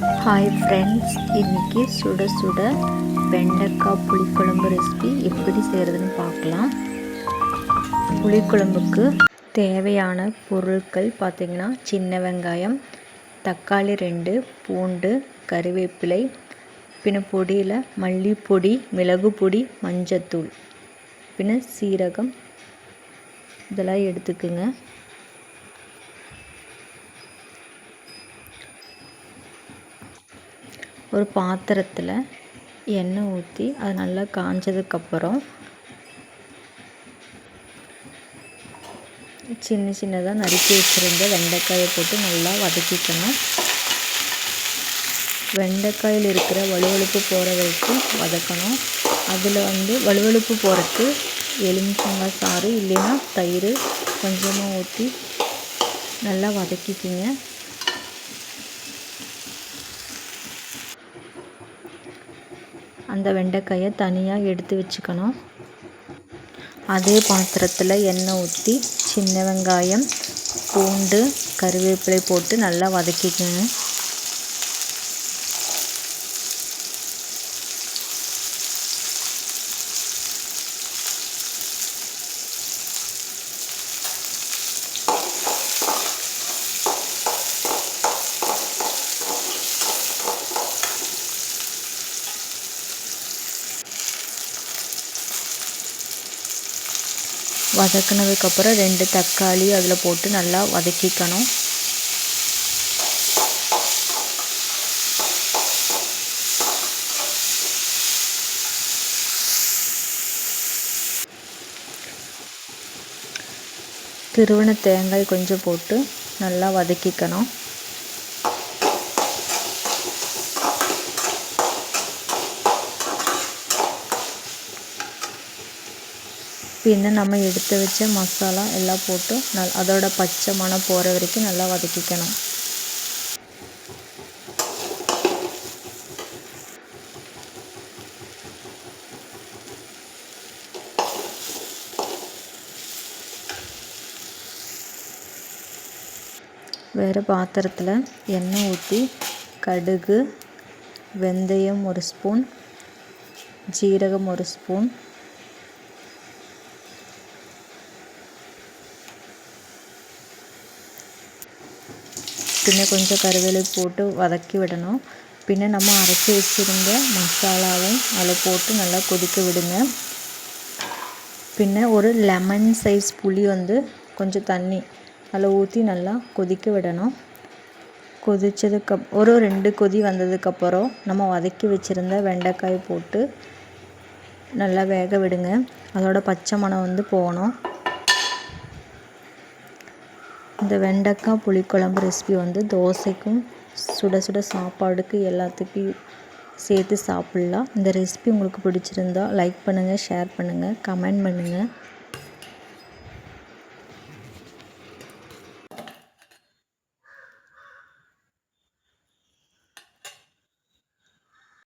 Hi friends, இன்றைக்கி சுட சுட வெண்டைக்காய் புளிக்குழம்பு ரெசிபி எப்படி செய்கிறதுன்னு பார்க்கலாம். புளிக்குழம்புக்கு தேவையான பொருட்கள் பார்த்திங்கன்னா, சின்ன வெங்காயம், தக்காளி 2, பூண்டு, கறிவேப்பிலை, பின்ன பொடியில் மல்லிப்பொடி, மிளகு பொடி, மஞ்சத்தூள், பின்ன சீரகம் இதெல்லாம் எடுத்துக்குங்க. ஒரு பாத்திரத்தில் எண்ணெய் ஊற்றி அது நல்லா காஞ்சதுக்கப்புறம் சின்ன சின்னதாக நறுக்கி வச்சுருந்த வெண்டைக்காயை போட்டு நல்லா வதக்கிக்கணும். வெண்டைக்காயில் இருக்கிற வழுவழுப்பு போகிற வரைக்கும் வதக்கணும். அதில் வழுவழுப்பு போகிறதுக்கு எலுமிச்சங்காய் சாறு இல்லைன்னா தயிர் கொஞ்சமாக ஊற்றி நல்லா வதக்கிக்கிங்க. அந்த வெண்டைக்காயை தனியாக எடுத்து வச்சுக்கணும். அதே பாத்திரத்தில் எண்ணெய் ஊற்றி சின்ன வெங்காயம், பூண்டு, கறிவேப்பிலை போட்டு நல்லா வதக்கிக்கணும். வதக்கினதுக்கப்புறம் 2 தக்காளி அதில் போட்டு நல்லா வதக்கிக்கணும். திருவன தேங்காய் கொஞ்சம் போட்டு நல்லா வதக்கிக்கணும். பின்ன நம்ம எடுத்து வச்ச மசாலா எல்லாம் போட்டு அதோட பச்சை மணம் போகிற வரைக்கும் நல்லா வதக்கிக்கணும். வேறு பாத்திரத்தில் எண்ணெய் ஊற்றி கடுகு, வெந்தயம் 1 ஸ்பூன், ஜீரகம் 1 ஸ்பூன், பின்ன கொஞ்சம் கருவேப்பிலை போட்டு வதக்கி விடணும். பின்ன நம்ம அரைச்சி வச்சுருந்த மசாலாவும் அதில் போட்டு நல்லா கொதிக்க விடுங்க. பின்ன ஒரு லெமன் சைஸ் புளி கொஞ்சம் தண்ணி அதில் ஊற்றி நல்லா கொதிக்க விடணும். ஒரு 2 கொதி வந்ததுக்கப்புறம் நம்ம வதக்கி வச்சுருந்த வெண்டைக்காய் போட்டு நல்லா வேக விடுங்க. அதோட பச்சை மணம் போகணும். இந்த வெண்டைக்காய் புளிக்குழம்பு ரெசிபி தோசைக்கும் சுட சுட சாப்பாடுக்கு எல்லாத்துக்கும் சேர்த்து சாப்பிட்லாம். இந்த ரெசிபி உங்களுக்கு பிடிச்சிருந்தா லைக் பண்ணுங்கள், ஷேர் பண்ணுங்கள், கமெண்ட் பண்ணுங்கள்.